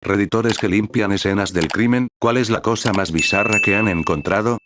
Reditores que limpian escenas del crimen, ¿cuál es la cosa más bizarra que han encontrado?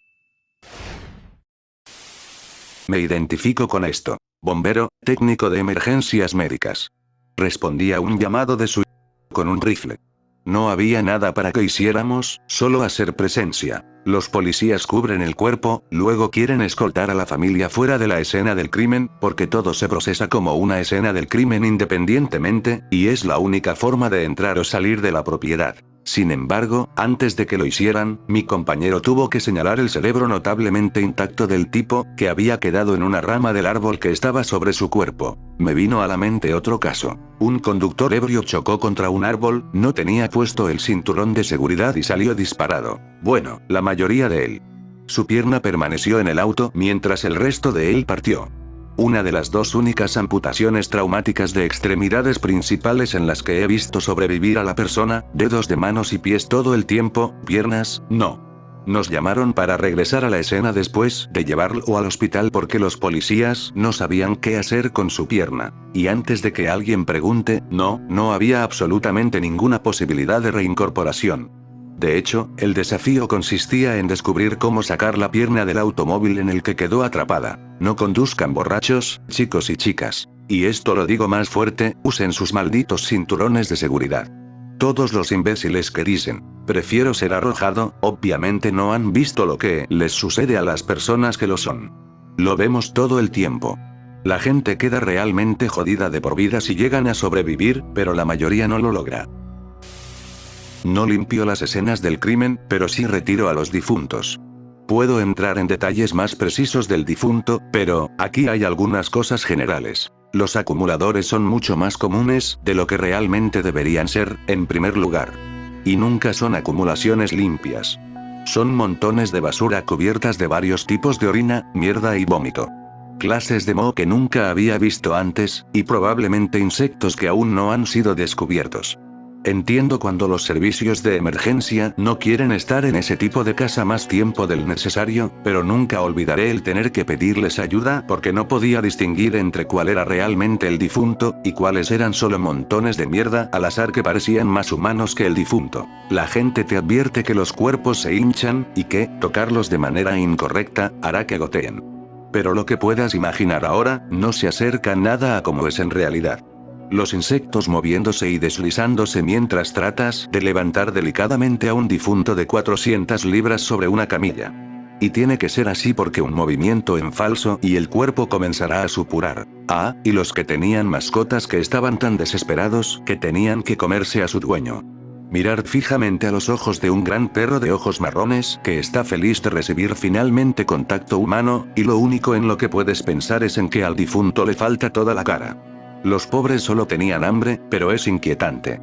Me identifico con esto. Bombero, técnico de emergencias médicas. Respondí a un llamado de su con un rifle. No había nada para que hiciéramos, solo hacer presencia. Los policías cubren el cuerpo, luego quieren escoltar a la familia fuera de la escena del crimen, porque todo se procesa como una escena del crimen independientemente, y es la única forma de entrar o salir de la propiedad. Sin embargo, antes de que lo hicieran, mi compañero tuvo que señalar el cerebro notablemente intacto del tipo, que había quedado en una rama del árbol que estaba sobre su cuerpo. Me vino a la mente otro caso. Un conductor ebrio chocó contra un árbol, no tenía puesto el cinturón de seguridad y salió disparado. Bueno, la mayoría de él. Su pierna permaneció en el auto mientras el resto de él partió. Una de las dos únicas amputaciones traumáticas de extremidades principales en las que he visto sobrevivir a la persona, dedos de manos y pies todo el tiempo, piernas, no. Nos llamaron para regresar a la escena después de llevarlo al hospital porque los policías no sabían qué hacer con su pierna. Y antes de que alguien pregunte, no había absolutamente ninguna posibilidad de reincorporación. De hecho, el desafío consistía en descubrir cómo sacar la pierna del automóvil en el que quedó atrapada. No conduzcan borrachos, chicos y chicas. Y esto lo digo más fuerte, usen sus malditos cinturones de seguridad. Todos los imbéciles que dicen, prefiero ser arrojado, obviamente no han visto lo que les sucede a las personas que lo son. Lo vemos todo el tiempo. La gente queda realmente jodida de por vida si llegan a sobrevivir, pero la mayoría no lo logra. No limpio las escenas del crimen, pero sí retiro a los difuntos. Puedo entrar en detalles más precisos del difunto, pero, aquí hay algunas cosas generales. Los acumuladores son mucho más comunes de lo que realmente deberían ser, en primer lugar. Y nunca son acumulaciones limpias. Son montones de basura cubiertas de varios tipos de orina, mierda y vómito. Clases de moho que nunca había visto antes, y probablemente insectos que aún no han sido descubiertos. Entiendo cuando los servicios de emergencia no quieren estar en ese tipo de casa más tiempo del necesario, pero nunca olvidaré el tener que pedirles ayuda porque no podía distinguir entre cuál era realmente el difunto, y cuáles eran solo montones de mierda al azar que parecían más humanos que el difunto. La gente te advierte que los cuerpos se hinchan, y que, tocarlos de manera incorrecta, hará que goteen. Pero lo que puedas imaginar ahora, no se acerca nada a como es en realidad. Los insectos moviéndose y deslizándose mientras tratas de levantar delicadamente a un difunto de 400 libras sobre una camilla. Y tiene que ser así porque un movimiento en falso y el cuerpo comenzará a supurar. Ah, y los que tenían mascotas que estaban tan desesperados que tenían que comerse a su dueño. Mirar fijamente a los ojos de un gran perro de ojos marrones que está feliz de recibir finalmente contacto humano, y lo único en lo que puedes pensar es en que al difunto le falta toda la cara. Los pobres solo tenían hambre, pero es inquietante.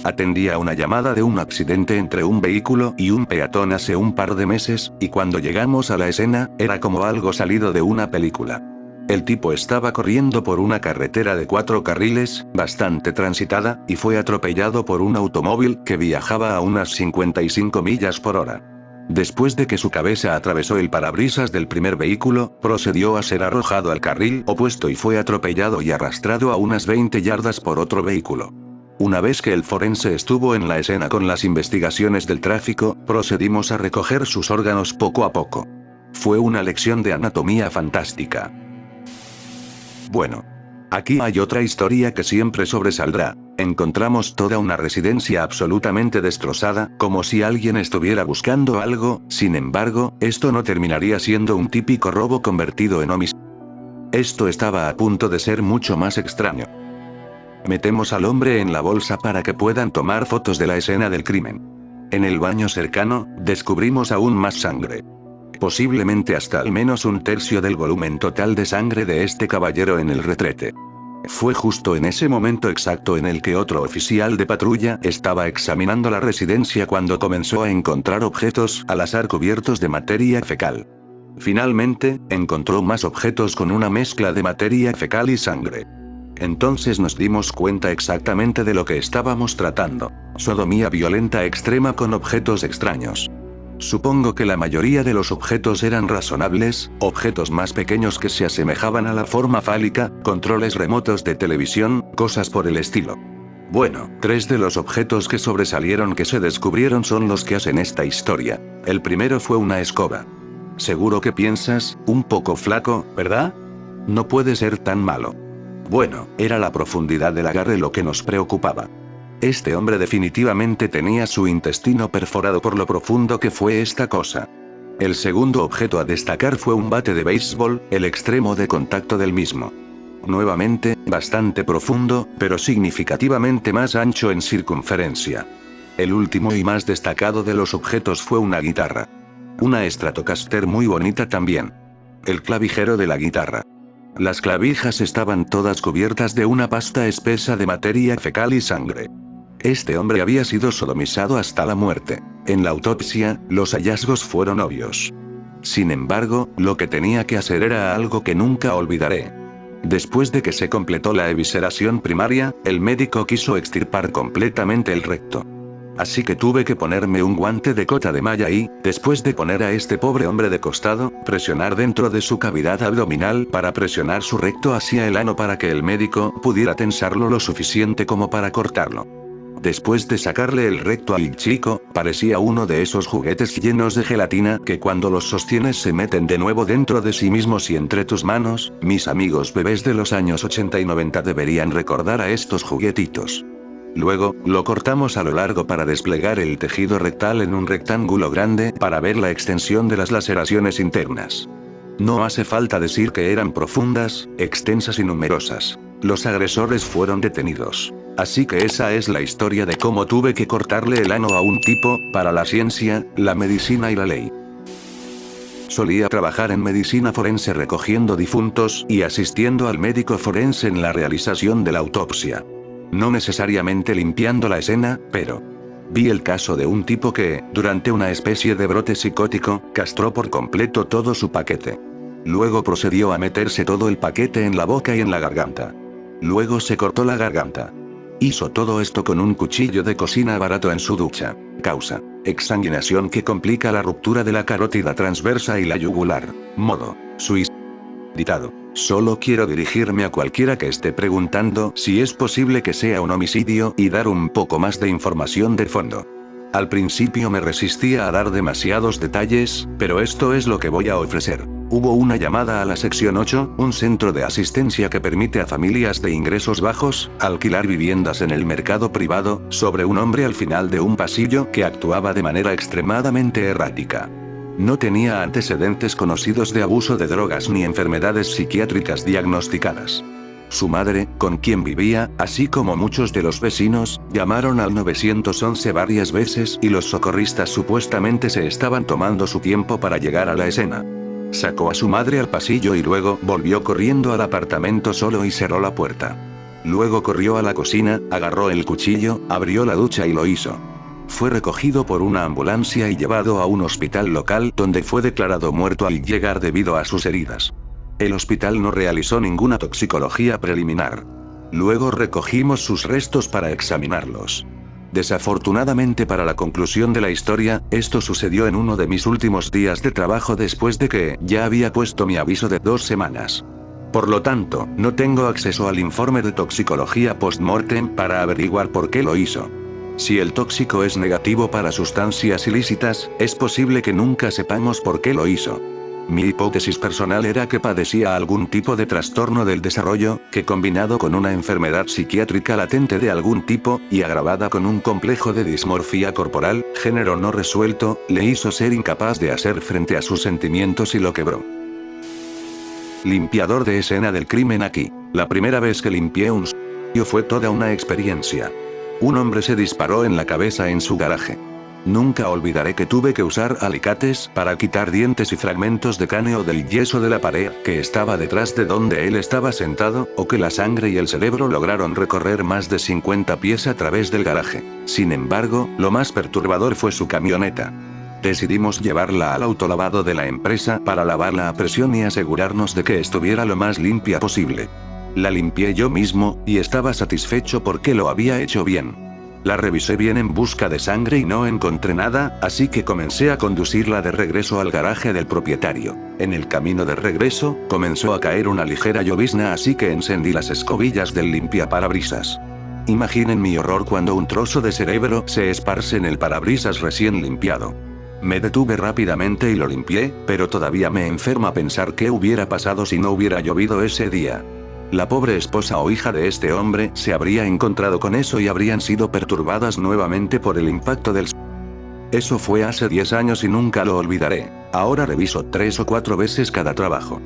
Atendí a una llamada de un accidente entre un vehículo y un peatón hace un par de meses, y cuando llegamos a la escena, era como algo salido de una película. El tipo estaba corriendo por una carretera de 4 carriles, bastante transitada, y fue atropellado por un automóvil que viajaba a unas 55 millas por hora. Después de que su cabeza atravesó el parabrisas del primer vehículo, procedió a ser arrojado al carril opuesto y fue atropellado y arrastrado a unas 20 yardas por otro vehículo. Una vez que el forense estuvo en la escena con las investigaciones del tráfico, procedimos a recoger sus órganos poco a poco. Fue una lección de anatomía fantástica. Bueno. Aquí hay otra historia que siempre sobresaldrá. Encontramos toda una residencia absolutamente destrozada, como si alguien estuviera buscando algo, sin embargo, esto no terminaría siendo un típico robo convertido en homicidio. Esto estaba a punto de ser mucho más extraño. Metemos al hombre en la bolsa para que puedan tomar fotos de la escena del crimen. En el baño cercano, descubrimos aún más sangre. Posiblemente hasta al menos un tercio del volumen total de sangre de este caballero en el retrete. Fue justo en ese momento exacto en el que otro oficial de patrulla estaba examinando la residencia cuando comenzó a encontrar objetos al azar cubiertos de materia fecal. Finalmente, encontró más objetos con una mezcla de materia fecal y sangre. Entonces nos dimos cuenta exactamente de lo que estábamos tratando. Sodomía violenta extrema con objetos extraños. Supongo que la mayoría de los objetos eran razonables, objetos más pequeños que se asemejaban a la forma fálica, controles remotos de televisión, cosas por el estilo. Bueno, 3 de los objetos que sobresalieron que se descubrieron son los que hacen esta historia. El primero fue una escoba. Seguro que piensas, un poco flaco, ¿verdad? No puede ser tan malo. Bueno, era la profundidad del agarre lo que nos preocupaba. Este hombre definitivamente tenía su intestino perforado por lo profundo que fue esta cosa. El segundo objeto a destacar fue un bate de béisbol, el extremo de contacto del mismo. Nuevamente, bastante profundo, pero significativamente más ancho en circunferencia. El último y más destacado de los objetos fue una guitarra. Una Stratocaster muy bonita también. El clavijero de la guitarra. Las clavijas estaban todas cubiertas de una pasta espesa de materia fecal y sangre. Este hombre había sido sodomizado hasta la muerte. En la autopsia, los hallazgos fueron obvios. Sin embargo, lo que tenía que hacer era algo que nunca olvidaré. Después de que se completó la evisceración primaria, el médico quiso extirpar completamente el recto. Así que tuve que ponerme un guante de cota de malla y, después de poner a este pobre hombre de costado, presionar dentro de su cavidad abdominal para presionar su recto hacia el ano para que el médico pudiera tensarlo lo suficiente como para cortarlo. Después de sacarle el recto al chico, parecía uno de esos juguetes llenos de gelatina que cuando los sostienes se meten de nuevo dentro de sí mismos y entre tus manos. Mis amigos bebés de los años 80 y 90 deberían recordar a estos juguetitos. Luego, lo cortamos a lo largo para desplegar el tejido rectal en un rectángulo grande para ver la extensión de las laceraciones internas. No hace falta decir que eran profundas, extensas y numerosas. Los agresores fueron detenidos. Así que esa es la historia de cómo tuve que cortarle el ano a un tipo, para la ciencia, la medicina y la ley. Solía trabajar en medicina forense recogiendo difuntos y asistiendo al médico forense en la realización de la autopsia. No necesariamente limpiando la escena, pero vi el caso de un tipo que, durante una especie de brote psicótico, castró por completo todo su paquete. Luego procedió a meterse todo el paquete en la boca y en la garganta. Luego se cortó la garganta. Hizo todo esto con un cuchillo de cocina barato en su ducha. Causa: exsanguinación que complica la ruptura de la carótida transversa y la yugular. Modo: suicidado. Solo quiero dirigirme a cualquiera que esté preguntando si es posible que sea un homicidio y dar un poco más de información de fondo. Al principio me resistía a dar demasiados detalles, pero esto es lo que voy a ofrecer. Hubo una llamada a la sección 8, un centro de asistencia que permite a familias de ingresos bajos alquilar viviendas en el mercado privado, sobre un hombre al final de un pasillo que actuaba de manera extremadamente errática. No tenía antecedentes conocidos de abuso de drogas ni enfermedades psiquiátricas diagnosticadas. Su madre, con quien vivía, así como muchos de los vecinos, llamaron al 911 varias veces y los socorristas supuestamente se estaban tomando su tiempo para llegar a la escena. Sacó a su madre al pasillo y luego volvió corriendo al apartamento solo y cerró la puerta. Luego corrió a la cocina, agarró el cuchillo, abrió la ducha y lo hizo. Fue recogido por una ambulancia y llevado a un hospital local donde fue declarado muerto al llegar debido a sus heridas. El hospital no realizó ninguna toxicología preliminar. Luego recogimos sus restos para examinarlos. Desafortunadamente para la conclusión de la historia, esto sucedió en uno de mis últimos días de trabajo después de que ya había puesto mi aviso de 2 semanas. Por lo tanto, no tengo acceso al informe de toxicología post-mortem para averiguar por qué lo hizo. Si el tóxico es negativo para sustancias ilícitas, es posible que nunca sepamos por qué lo hizo. Mi hipótesis personal era que padecía algún tipo de trastorno del desarrollo, que combinado con una enfermedad psiquiátrica latente de algún tipo, y agravada con un complejo de dismorfia corporal, género no resuelto, le hizo ser incapaz de hacer frente a sus sentimientos y lo quebró. Limpiador de escena del crimen aquí. La primera vez que limpié un sitio fue toda una experiencia. Un hombre se disparó en la cabeza en su garaje. Nunca olvidaré que tuve que usar alicates para quitar dientes y fragmentos de cráneo del yeso de la pared que estaba detrás de donde él estaba sentado, o que la sangre y el cerebro lograron recorrer más de 50 pies a través del garaje. Sin embargo, lo más perturbador fue su camioneta. Decidimos llevarla al autolavado de la empresa para lavarla a presión y asegurarnos de que estuviera lo más limpia posible. La limpié yo mismo, y estaba satisfecho porque lo había hecho bien. La revisé bien en busca de sangre y no encontré nada, así que comencé a conducirla de regreso al garaje del propietario. En el camino de regreso, comenzó a caer una ligera llovizna, así que encendí las escobillas del limpiaparabrisas. Imaginen mi horror cuando un trozo de cerebro se esparce en el parabrisas recién limpiado. Me detuve rápidamente y lo limpié, pero todavía me enferma pensar qué hubiera pasado si no hubiera llovido ese día. La pobre esposa o hija de este hombre se habría encontrado con eso y habrían sido perturbadas nuevamente por el impacto del... Eso fue hace 10 años y nunca lo olvidaré. Ahora reviso 3 o 4 veces cada trabajo.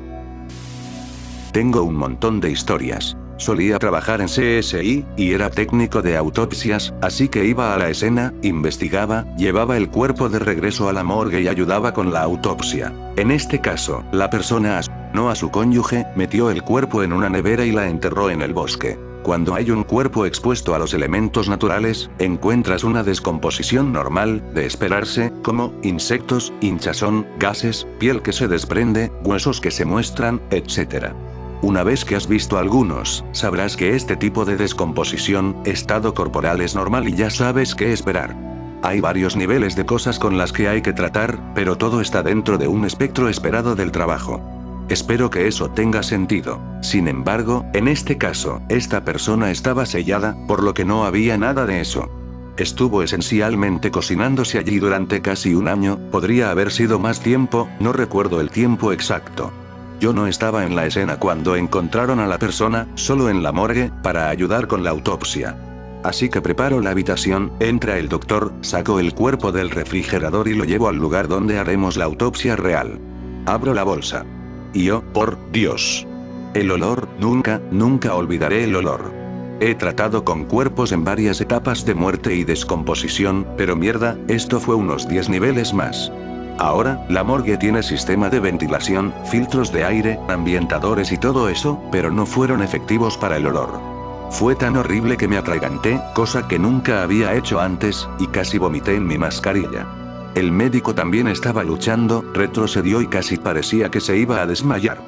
Tengo un montón de historias. Solía trabajar en CSI, y era técnico de autopsias, así que iba a la escena, investigaba, llevaba el cuerpo de regreso a la morgue y ayudaba con la autopsia. En este caso, la persona asesinó a su cónyuge, metió el cuerpo en una nevera y la enterró en el bosque. Cuando hay un cuerpo expuesto a los elementos naturales, encuentras una descomposición normal, de esperarse, como insectos, hinchazón, gases, piel que se desprende, huesos que se muestran, etc. Una vez que has visto algunos, sabrás que este tipo de descomposición, estado corporal es normal y ya sabes qué esperar. Hay varios niveles de cosas con las que hay que tratar, pero todo está dentro de un espectro esperado del trabajo. Espero que eso tenga sentido. Sin embargo, en este caso, esta persona estaba sellada, por lo que no había nada de eso. Estuvo esencialmente cocinándose allí durante casi un año, podría haber sido más tiempo, no recuerdo el tiempo exacto. Yo no estaba en la escena cuando encontraron a la persona, solo en la morgue, para ayudar con la autopsia. Así que preparo la habitación, entra el doctor, saco el cuerpo del refrigerador y lo llevo al lugar donde haremos la autopsia real. Abro la bolsa. Y oh, por Dios. El olor, nunca olvidaré el olor. He tratado con cuerpos en varias etapas de muerte y descomposición, pero mierda, esto fue unos 10 niveles más. Ahora, la morgue tiene sistema de ventilación, filtros de aire, ambientadores y todo eso, pero no fueron efectivos para el olor. Fue tan horrible que me atraganté, cosa que nunca había hecho antes, y casi vomité en mi mascarilla. El médico también estaba luchando, retrocedió y casi parecía que se iba a desmayar.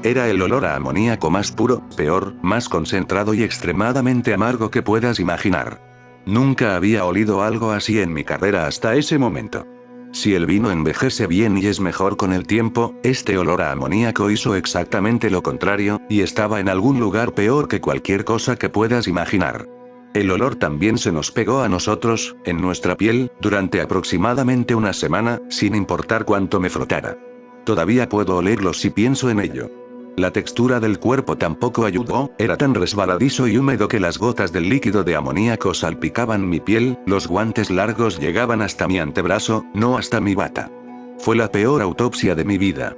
Era el olor a amoníaco más puro, peor, más concentrado y extremadamente amargo que puedas imaginar. Nunca había olido algo así en mi carrera hasta ese momento. Si el vino envejece bien y es mejor con el tiempo, este olor a amoníaco hizo exactamente lo contrario, y estaba en algún lugar peor que cualquier cosa que puedas imaginar. El olor también se nos pegó a nosotros, en nuestra piel, durante aproximadamente una semana, sin importar cuánto me frotara. Todavía puedo olerlo si pienso en ello. La textura del cuerpo tampoco ayudó, era tan resbaladizo y húmedo que las gotas del líquido de amoníaco salpicaban mi piel, los guantes largos llegaban hasta mi antebrazo, no hasta mi bata. Fue la peor autopsia de mi vida.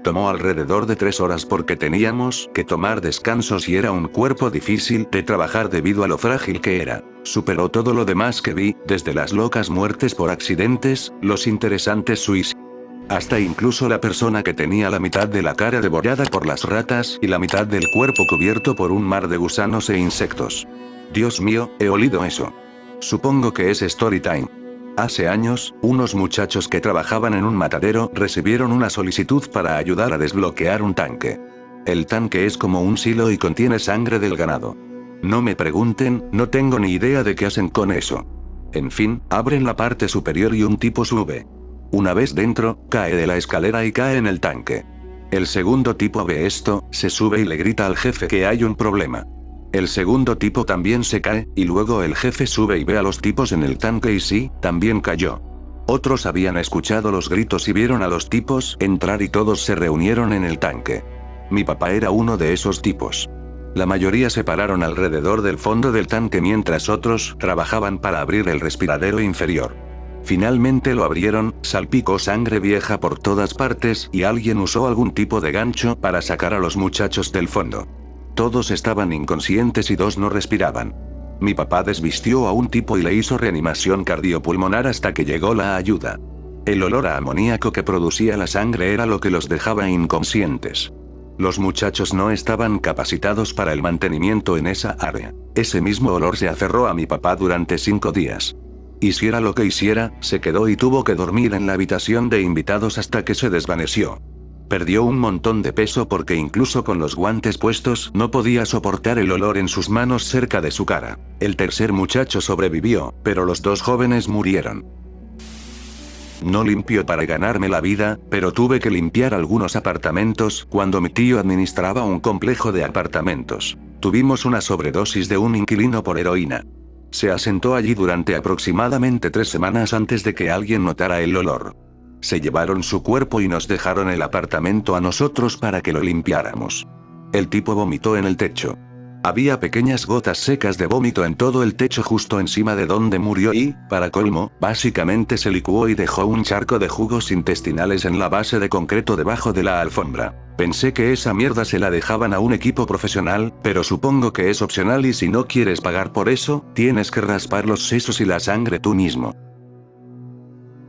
Tomó alrededor de 3 horas porque teníamos que tomar descansos y era un cuerpo difícil de trabajar debido a lo frágil que era. Superó todo lo demás que vi, desde las locas muertes por accidentes, los interesantes suicidios, hasta incluso la persona que tenía la mitad de la cara devorada por las ratas y la mitad del cuerpo cubierto por un mar de gusanos e insectos. Dios mío, he olido eso. Supongo que es story time. Hace años, unos muchachos que trabajaban en un matadero recibieron una solicitud para ayudar a desbloquear un tanque. El tanque es como un silo y contiene sangre del ganado. No me pregunten, no tengo ni idea de qué hacen con eso. En fin, abren la parte superior y un tipo sube. Una vez dentro, cae de la escalera y cae en el tanque. El segundo tipo ve esto, se sube y le grita al jefe que hay un problema. El segundo tipo también se cae, y luego el jefe sube y ve a los tipos en el tanque y sí, también cayó. Otros habían escuchado los gritos y vieron a los tipos entrar y todos se reunieron en el tanque. Mi papá era uno de esos tipos. La mayoría se pararon alrededor del fondo del tanque mientras otros trabajaban para abrir el respiradero inferior. Finalmente lo abrieron, salpicó sangre vieja por todas partes y alguien usó algún tipo de gancho para sacar a los muchachos del fondo. Todos estaban inconscientes y 2 no respiraban. Mi papá desvistió a un tipo y le hizo reanimación cardiopulmonar hasta que llegó la ayuda. El olor a amoníaco que producía la sangre era lo que los dejaba inconscientes. Los muchachos no estaban capacitados para el mantenimiento en esa área. Ese mismo olor se aferró a mi papá durante 5 días. Hiciera lo que hiciera, se quedó y tuvo que dormir en la habitación de invitados hasta que se desvaneció. Perdió un montón de peso porque incluso con los guantes puestos no podía soportar el olor en sus manos cerca de su cara. El tercer muchacho sobrevivió, pero los 2 jóvenes murieron. No limpio para ganarme la vida, pero tuve que limpiar algunos apartamentos cuando mi tío administraba un complejo de apartamentos. Tuvimos una sobredosis de un inquilino por heroína. Se asentó allí durante aproximadamente 3 semanas antes de que alguien notara el olor. Se llevaron su cuerpo y nos dejaron el apartamento a nosotros para que lo limpiáramos. El tipo vomitó en el techo. Había pequeñas gotas secas de vómito en todo el techo justo encima de donde murió y, para colmo, básicamente se licuó y dejó un charco de jugos intestinales en la base de concreto debajo de la alfombra. Pensé que esa mierda se la dejaban a un equipo profesional, pero supongo que es opcional y si no quieres pagar por eso, tienes que raspar los sesos y la sangre tú mismo.